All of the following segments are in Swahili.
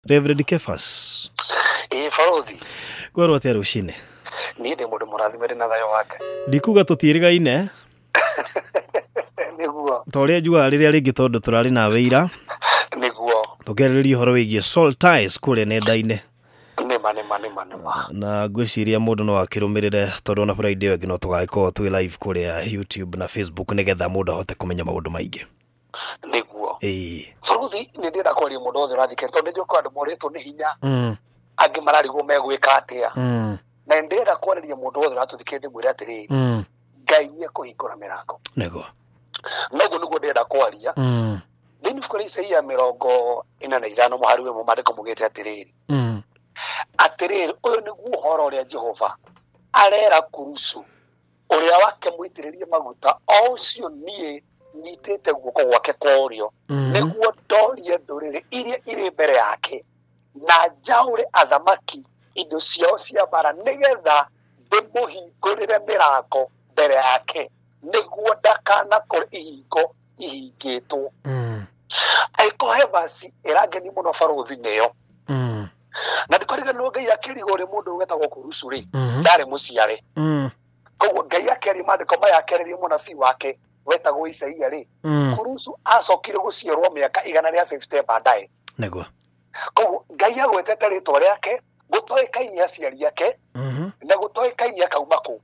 Reverend Kefas. Farothi. Gwarwo atia rucine. Ni ndi mundu murathimire na thayo wake. Ndikuga tutirigaine. Niguo. Toria njua riria ringi tondu turari nawe ira. Niguo. Tugereririo horo wigie Soul Ties kure nenda-ini. Nima. Na ngwiciria mundu no akirumirire tondu na Friday wengi no tugaiko twi live kuria YouTube na Facebook nigetha mundu ahote kumenya maundu maingi. Niguo. Farothi ni ndira kwaria mundu othe rathike tondu ndio kwa andu moretwo ni hinya. Angi mararigwo megwika atia. Na ndira kwaria mundu othe ratuthikende mwira atiriri. Ngai ni akuhingura mirango. Nego. Noguo niguo ndira kwaria. Thini kuri Isaia 45 muhari we mumandiko mugete atiriri. Atiriri uyu niguo horo ria Jehova arera Kurusu uria wake mwitiririe maguta ocio nie nyitete guoko gwake korio niguo ndorie nduriri iria iri mbere yake na njaure athamaki indo ciao cia bara nigetha ndimuhingurire mirango mbere yake niguo ndakana kuri ihingo ihingitwo aikohe basi irangeni muno Farothi neyo na ndikoriga no Ngai akirigore mundu wetagwo Kurusu ri ndari muciare koguo Ngai akeri mandiko maya akererie munabii wake wetagwo Isaia ri Kurusu acokire gucierwo miaka 150 baadaye nego koguo Ngai agwetete ritwa riake gutoikaini aciari yake na gutoikaini akauma ku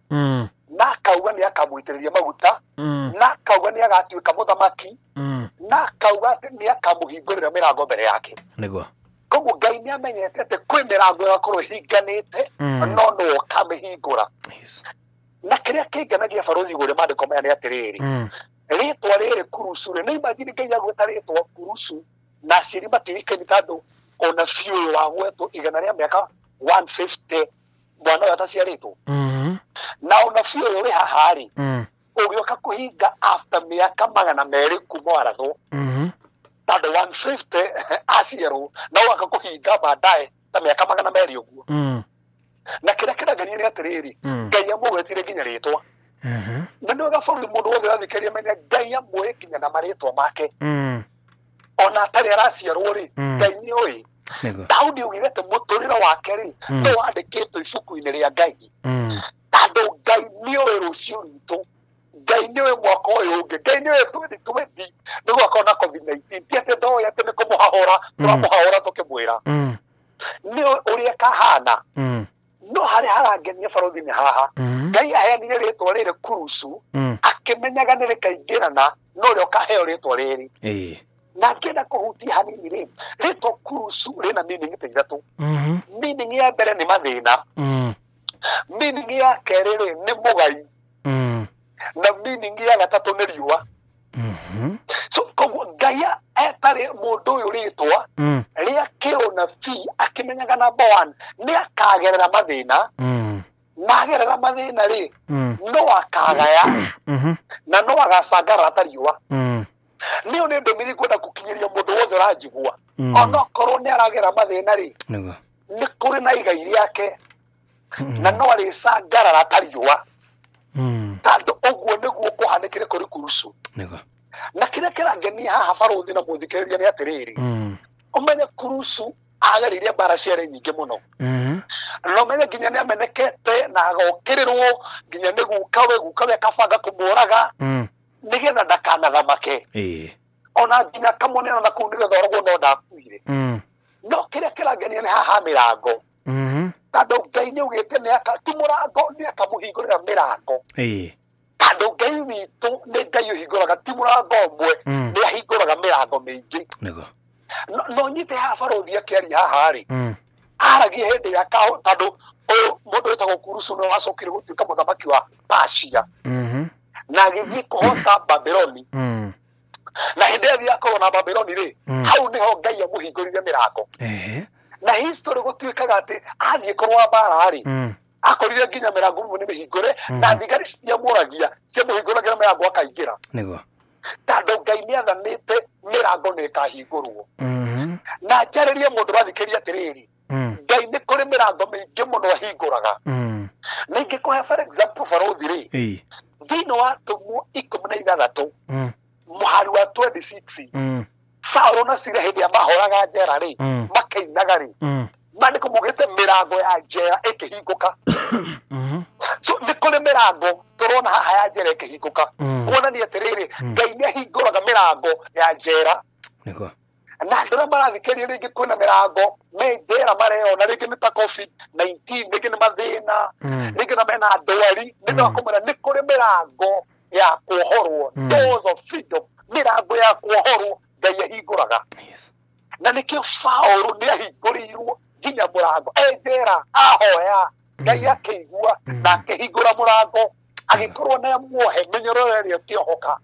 na kauga ni akamwitiriria maguta na kauga ni agatuika muthamaki na kauga ni akamuhingurira mirango mbere yake nego koguo Ngai ni amenyete ati kwi mirango yakorwo hinganite no kamihingura na kiria kinganagia Farothi gore mandiko maya ni atiriri ritwa riri Kurusu ni imagine Ngai agweta ritwa Kurusu na aciari matirikani tondu ona biu wagwetwo igana ria miaka 150 mwana uyu ataciaritwo na ona biu uri hahari ugioka kuhinga after miaka 200 kuma warathwo tondu 150 aciarwo na waka kuhinga baadaye na miaka 200 uguo na kiria kirangania ni atiriri Ngai amugwetire nginya ritwa na ndio gafaru mundu wothe athikeria menya Ngai amwe kinya na maritwa make ona atari araciarwo ri Ngai ni oi Daudi ugirete muturiro wake ri no wandikitwo ibuku-ini ria Ngai tondu Ngai ni oi rucio ritu Ngai ni oi mwaka uyu ungi Ngai ni oi 2020 niguo akona COVID-19 tiete ndoya ati ni kumuhahura turamuhahura tukimwira ni uria kahana no hari harangenia Farothi ni haha Ngai aheanire ritwa riri Kurusu akimenyaga ni rikaingirana no rio kaheo ritwa riri na ngenda kuhutia hanini ri ritwa Kurusu rina meaning ta ithatu meaning ya mbere ni mathina meaning ya keri ri ni mugai na meaning ya gatatu ni riua so koguo Ngai etari mundu uyu ritwa ria kiona fi akimenyaga number 1 ni akagerera mathina nagerera mathina ri no akagaya na no agasangara atariua niyo ni ndomiri kwenda gukinyiria mundu wothe ranjigua ona korwo ni aragera mathina ri ni kuri na igai riake na no arisangara atariua tondu uguo niguo kuhanikire kuri Kurusu na kiria kirangenia haha Farothi na muthikiriria ni atiriri umenye Kurusu agaririe mbara ciare nyingi muno no menye nginya ni amenekete na agokirirwo nginya ni gukawe kabanga kumuraga nigetha ndakanathamake ona nginya kamonera na kuu nigetha oragwo no ndakuire no kiria kirangenia ni haha mirango tondu Ngai ni ugite ni akatumurango ni akamuhingurira mirango tondu Ngai witu ni Ngai uhinguraga ti murango umwe ni ahinguraga mirango mingi no nyite haha Farothi akiaria haha ri aragia hindi ya kao tondu mundu wetagwo Kurusu no acokire gutuika muthamaki wa Persia na agithii kuhota Babyloni na hindi athia akorwo na Babyloni ri hau niho Ngai amuhingurire mirango na history gutuikaga ati athie kurwa bara ri akorire nginya mirango ni mihingure na thigari ciamuragia ciamuhinguragira mirango akaingira tondu Ngai ni athanite mirango ni kahingurwo na njaririe mundu rathikiria atiriri Ngai ni kuri mirango mingi muno ahinguraga na ingikuhe for example Farothi ri thini wa Tumu 16 muhari wa 26 Saũlũ na Sila hĩndĩ ĩrĩa mahoraga njera rĩ makainaga rĩ maandĩko maugĩte mĩrango ya njera ĩkĩhingũka. So nĩ kũrĩ mĩrango tũrona haha ya njera ĩkĩhingũka kuonania atĩrĩrĩ Ngai nĩahingũraga mĩrango ya njera. Na andũ arĩa marathikĩrĩria rĩngĩ kwĩna mĩrango me njera mareyona rĩngĩ nĩ ta COVID-19 rĩngĩ nĩ mathĩna rĩngĩ na mena ndwari nĩndakũmera nĩ kũrĩ mĩrango ya kuohorwo doors of freedom mĩrango ya kuohorwo Ngai ahingũraga. Na nĩkĩo Saũlũ nĩahingũrĩirwo nginya mũrango njera ahoya Ngai akĩigua na akĩhingũra mũrango agĩkorwo nĩ amuohe mĩnyororo ĩrĩa ĩkĩohoka.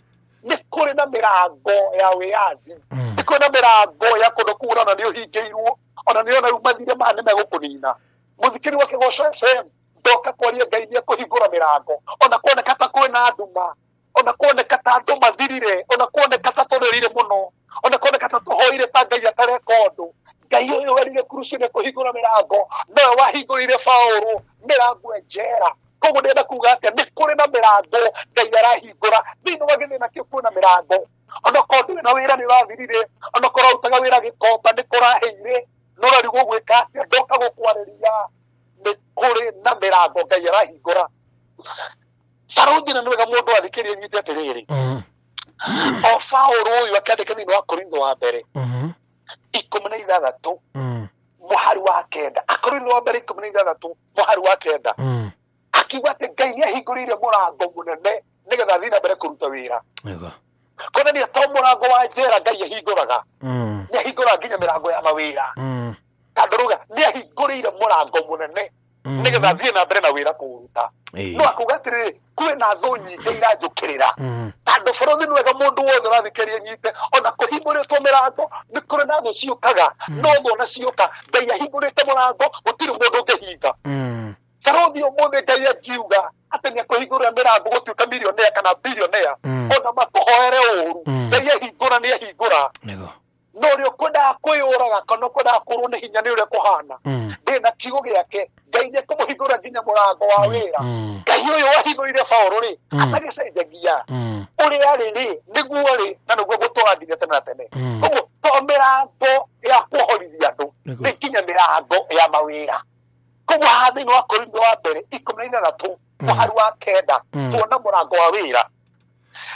Nĩ kũrĩ na mĩrango ya wĩyathi nĩ kũrĩ na mĩrango ya kũndũ kuura ona nĩ ũhingĩirwo ona nĩ ona umathire ma nĩ megũkũnina. Mũthikĩri wa Kĩgoco FM ndoka kwaria Ngai nĩekũhingũra mĩrango ona kuoneka ta kwĩna nduma ona kuoneka ta andũ mathirire ona kuoneka ta tũrĩrire mũno ona kuoneka ta tũhoire ta Ngai atareka ũndũ. Ngai ũyũ werire kurucio nĩ kũhingũra mĩrango nowe wahingũrĩire Saũlũ mĩrango ya njera. Koguo ndĩrenda kuga atĩ nĩ kũrĩ na mĩrango Ngai arahingũra thĩinĩ wa gĩthĩna kĩu kwĩna mĩrango ona korwo ndũrĩ na wĩra nĩ ũrathirire ona korwo ũrutaga wĩra Gĩkomba nĩ kũrahĩire no ũrarigwo gwĩka atĩa ndoka gũkwarĩria nĩ kũrĩ na mĩrango Ngai arahingũra. Barũthi na nĩ wega mũndũ athikĩrĩrie nyite atĩrĩrĩ o Saũlũ ũyũ akĩandĩka thĩinĩ wa Korintho wa mbere 16 mũhari wa 9 Akorintho wa mbere 16 mũhari wa 9 akiuga atĩ Ngai nĩahingũrĩire mũrango mũnene nĩgetha athiĩ na mbere kũruta wĩra. Kuonania to mũrango wa njera Ngai ahingũraga nĩahingũraga nginya mĩrango ya mawĩra. Tondũ rauga nĩahingũrĩire mũrango mũnene nĩgetha athiĩ na mbere na wĩra kũũruta. No akuga atĩrĩrĩ kwĩna thũ nyingĩ iranjũkĩrĩra tondũ bũrũri nĩ wega mũndũ wothe ũrathikĩrĩria nyite ona kũhingũrĩtwo mĩrango nĩ kũrĩ na thũ ciũkaga no thũ ona cioka Ngai ahingũrĩte mũrango gũtirĩ mũndũ ũngĩhinga. Barũthi ũmũthĩ Ngai akiuga atĩ nĩekũhingũrĩra mĩrango gũtuĩka milionea kana bilionea ona makũhoere ũũru Ngai ahingũra nĩahingũra. No ũrĩa ũkwendaga kwĩyũraga kana ũkwendaga kũrwo nĩ hinya nĩ ũrĩa kũhana ndĩna kiugo gĩake Ngai nĩekũmũhingũrĩra nginya mũrango wa wĩra. Ngai ũyũ wahingũrĩire Saũlũ rĩ atagĩcenjagia ũrĩa arĩ rĩ nĩguo rĩ na nĩguo gũtwara nginya tene na tene. Koguo to mĩrango ya kuohorithia andũ nĩ nginya mĩrango ya mawĩra. Koguo haha thĩinĩ wa Korintho wa mbere 16 mũhari wa 9 tuona mũrango wa wĩra.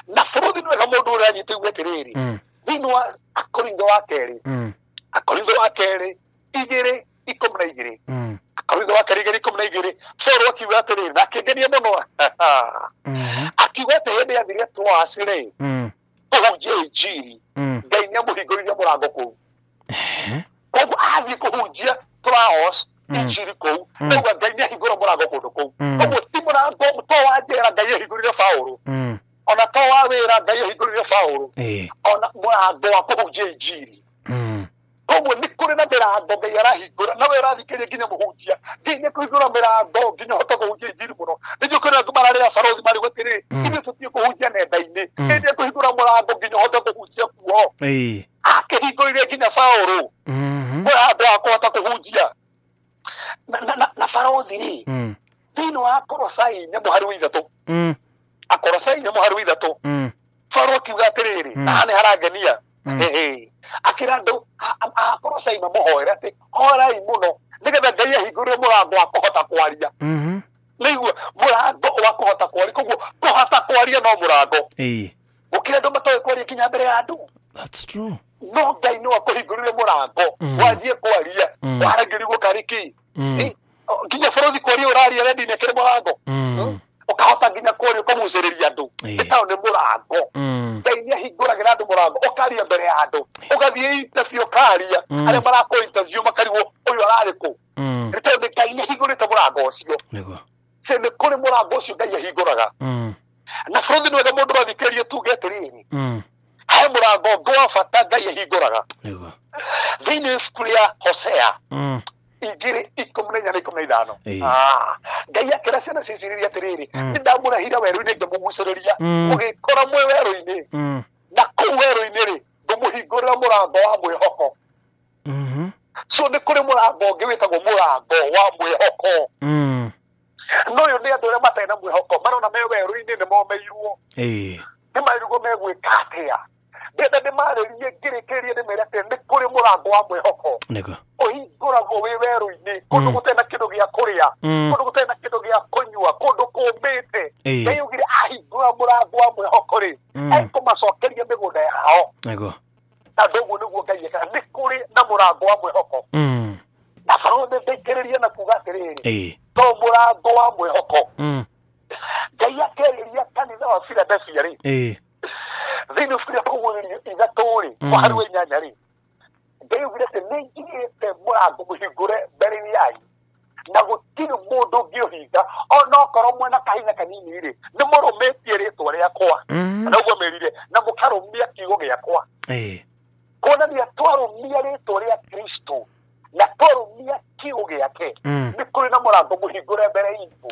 Na bũrũri nĩ wega mũndũ ũrĩa anyitĩirwo atĩrĩrĩ thĩinĩ wa Akorintho wa kerĩ Akorintho wa kerĩ 2:12 Akorintho wa kerĩ 2:12 Saũlũ akiuga atĩrĩrĩ na akĩngenia mũno akiuga atĩ hĩndĩ yathire Troas rĩ kũhunjia injiri Ngai nĩamũhingũrĩire mũrango kũu. Koguo athiĩ kũhunjia Troas injiri kũu koguo Ngai nĩahingũra mũrango kũndũ kũu. Koguo ti mũrango to wa njera Ngai ahingũrĩire Saũlũ ona to wa wĩra Ngai ahingũrĩire Saũlũ ona mũrango wa kũhunjia injiri. Koguo nĩ kũrĩ na mĩrango Ngai arahingũra nawe ũrathikĩrĩria nginya mũhunjia Ngai nĩekũhingũra mĩrango nginya ũhote kũhunjia injiri mũno. Nĩguo kwĩna andũ mararĩra barũthi marĩ gũtirĩ ithuĩ tũtiĩ kũhunjia nenda-inĩ Ngai nĩekũhingũra mũrango nginya ũhote kũhunjia kuo. Akĩhingũrĩire nginya Saũlũ mũrango wa kũhota kũhunjia. Na barũthi rĩ thĩinĩ wa Akolosai 4:3 Akolosai 4:3 Saũlũ akiuga atĩrĩrĩ na nĩ harangenia akĩra andũ Akolosai mamũhoere atĩ horai mũno nĩgetha Ngai ahingũrĩre mũrango wa kũhota kwaria. Nĩguo mũrango wa kũhota kwaria koguo kũhota kwaria no mũrango gũkĩra andũ matoĩ kwaria nginya mbere ya andũ. No Ngai no akũhingũrĩre mũrango wanjie kwaria waragĩrĩrwo karĩki nginya bũrũthi kwaria ũraria rendi-inĩ kĩrĩ mũrango ũkahota nginya kwaria ũkamucĩrĩria andũ ĩtaũ nĩ mũrango. Ngai nĩahingũragĩra andũ mũrango ũkaria mbere ya andũ ũgathiĩ interview ũkaria arĩa marakũ interview makarigwo ũyũ ararĩ kũ nĩ tondũ Ngai nĩahingũrĩte mũrango ũcio. Nĩ kũrĩ mũrango ũcio Ngai ahingũraga. Na bũrũthi nĩ wega mũndũ athikĩrĩrie tuge atĩrĩrĩ he mũrango ũngĩ wa bata Ngai ahingũraga thĩinĩ wa ibuku rĩa Hosea 2:14-15 Ngai akĩra ciana cia Isiraeli atĩrĩrĩ nĩndamũrahire werũ-inĩ ngĩmũgucĩrĩria mũgĩkora mwĩ werũ-inĩ na kũu werũ-inĩ rĩ ngũmũhingũrĩra mũrango wa mwĩhoko. So nĩ kũrĩ mũrango ũngĩ wĩtagwo mũrango wa mwĩhoko. No ũyũ nĩ andũ arĩa matarĩ na mwĩhoko marona me werũ-inĩ nĩ momeirwo nĩ mairigwo megwĩka atĩa ndenda ndĩmarĩrie ngĩrĩkĩrĩrie mũrango wa mwĩhoko nego ũhingũragwo wĩ werũ-inĩ kũndũ gũtarĩ na kĩndũ gĩa kũrĩa kũndũ gũtarĩ na kĩndũ gĩa kũnyua kũndũ kũũmĩte Ngai augire ahingũra mũrango wa mwĩhoko rĩ ekũmacokeria mĩgũnda yao nego na ndoguo nĩguo Ngai ekaga nĩ kũrĩ na mũrango wa mwĩhoko na Faraũ nĩndĩkĩrĩria na kuga atĩrĩrĩ to mũrango wa mwĩhoko Ngai akĩarĩria kanitha wa Philadelphia rĩ thĩinĩ wa kũgũrĩrio ithatũ rĩ harĩ wa inyanya rĩ Ngai augire atĩ nĩnjigĩte mũrango mũhingũre mbere-inĩ yanyu na gũtirĩ mũndũ ũngĩũhinga onokorwo mwena kahinya kanini rĩ nĩ mũrũmĩtie rĩtwa rĩakwa na ũguo merire na mũkarũmia kiugo gĩakwa kuonania twarũmia rĩtwa rĩa Kristo na twarũmia kiugo gĩake nĩ kũrĩ na mũrango mũhingũre mbere itũ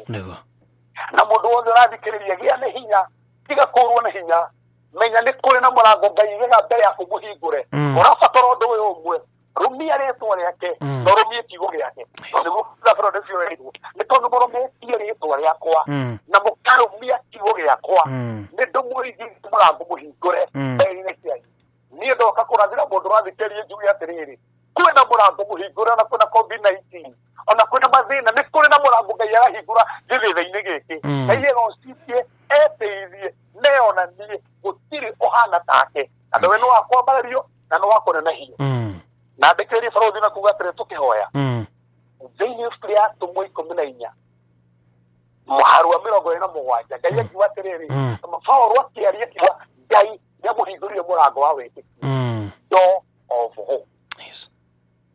na mũndũ wothe ũrathikĩrĩria gĩa na hinya tiga kũrwo na hinya menya nĩ kũrĩ na mũrango Ngai aigaga mbere yaku mũhingũre ũrabatara ũndũ ũyũ ũmwe rumia rĩtwa rĩake na ũrũmie kiugo gĩake nĩguo nĩ tondũ mũrũmĩtie rĩtwa rĩakwa na mũkarũmia kiugo gĩakwa nĩ ndĩmũhingĩte mũrango mũhingũre mbere-inĩ cianyu niĩ ndoka kũrathĩra mũndũ ũrathikĩrĩria njuge atĩrĩrĩ kwĩna mũrango mũhingũre ona kwĩna COVID-19 ona kwĩna mathĩna nĩ kũrĩ na mũrango Ngai arahingũra gĩthĩna-inĩ gĩkĩ Ngai egocitie eteithie neyonanie gũtirĩ ũhana take andũ we nĩ wakwambario na nĩ wakũnenehio na ndĩkĩrĩrie Faraũ na kuga atĩrĩ tũkĩhoya thĩinĩ wa atũmwo 14 mũhari wa 27 Ngai akiuga atĩrĩrĩ Faraũ akĩaria akiuga Ngai nĩamũhingũrire mũrango wa wĩtĩkio door of hope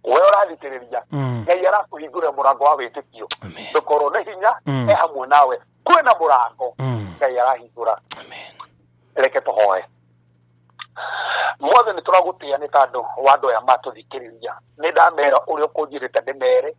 we ũrathikĩrĩria Ngai arakũhingũrĩra mũrango wa wĩtĩkio ndũkorwo na hinya hamwe nawe kwĩna mũrango Ngai arahingũra reke tũhoe mothe nĩ tũragũtĩa nĩ tondũ wa andũ aya matũthikĩrĩria nĩ ndamera ũrĩa ũkũnjĩrĩte ndĩmere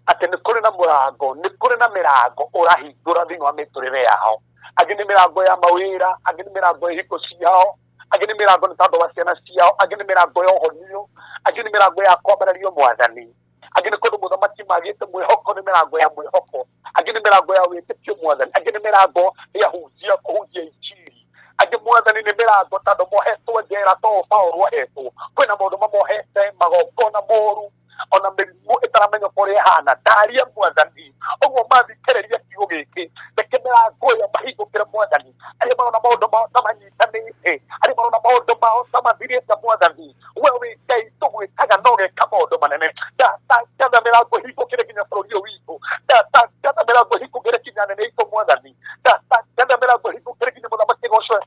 atĩ nĩ kũrĩ na mũrango nĩ kũrĩ na mĩrango ũrahingũra thĩinĩ wa mĩtũrĩre yao angĩ nĩ mĩrango ya mawĩra angĩ nĩ mĩrango ya ihiko ciao angĩ nĩ mĩrango nĩ tondũ wa ciana ciao angĩ nĩ mĩrango ya ũhonio angĩ nĩ mĩrango ya kwambarerio Mwathani angĩ nĩ kũndũ mũthamaki magĩte mwĩhoko nĩ mĩrango ya mwĩhoko angĩ nĩ mĩrango ya wĩtĩkio Mwathani angĩ nĩ mĩrango ya kũhunjia injiri angĩ Mwathani nĩ mĩrango tondũ mohetwo njera to Faraũ ohetwo kwĩna maũndũ mamohete magongona moru ona mĩrimũ ĩtaramenya ũrĩa ĩhana ndaria Mwathani ũguo mathikĩrĩria kiugo gĩkĩ reke mĩrango ĩyo mahingũkĩre Mwathani arĩa marona maũndũ mao ta manyitanĩte arĩa marona maũndũ mao ta mathirĩte Mwathani we wĩ Ngai tũgwĩtaga na ũgeka maũndũ manene ndatangatha mĩrango ĩhingũkĩre nginya bũrũri ũyũ witũ ndatangatha mĩrango ĩhingũkĩre nginya nene itũ Mwathani ndatangatha mĩrango ĩhingũkĩre nginya mũthamaki Goshwe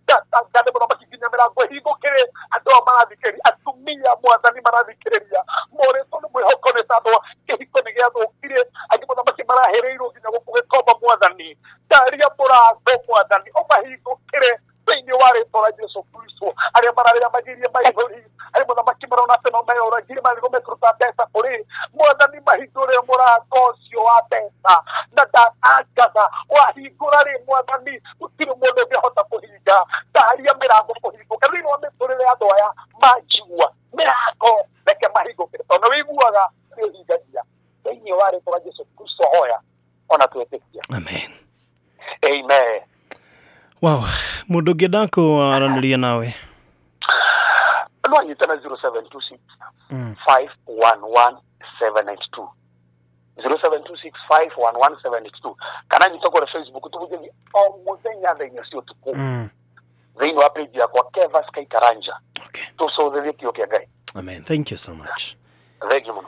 ndatangatha mũthamaki nginya mĩrango ĩhingũkĩre andũ aya marathikĩrĩria atumia Mwathani marathikĩrĩria moretwo nĩ mwĩhoko nĩ tondũ kĩhiko nĩ gĩathũkire angĩ mũthamaki marahereirwo nginya gũkũ gĩkomba Mwathani ndaria mũrango Mwathani ũmahingũkĩre thĩinĩ wa rĩtwa rĩa Jesũ Kristo arĩa mararĩra magirie maithori arĩa mũthamaki marona atĩ no meyoragie marĩgo mekũruta mbeca kũrĩ Mwathani mahingũrĩre mũrango ũcio wa mbeca na ndatangatha wahingũra rĩ Mwathani gũtirĩ mũndũ ũngĩhota kũhinga ndaria mĩrango kũhingũka thĩinĩ wa mĩtũrĩre ya andũ aya manjigua mĩrango reke mahingũkĩre tondũ wĩiguaga nĩ ũhingagia thĩinĩ wa rĩtwa rĩa Jesũ Kristo hoya ona twĩtĩkia amen. Wow, mundu ngĩenda kũaranĩria nawe no anyitana 0726 511 792 0726511782 kana nyita kwa Facebook tubujeni o muthenya thenya cio tuku thĩinĩ wa page yakwa Kevas Kai Karanja. Okay. Tucotherie kiugo kĩa Ngai. Amen. Thank you so much. Thank you.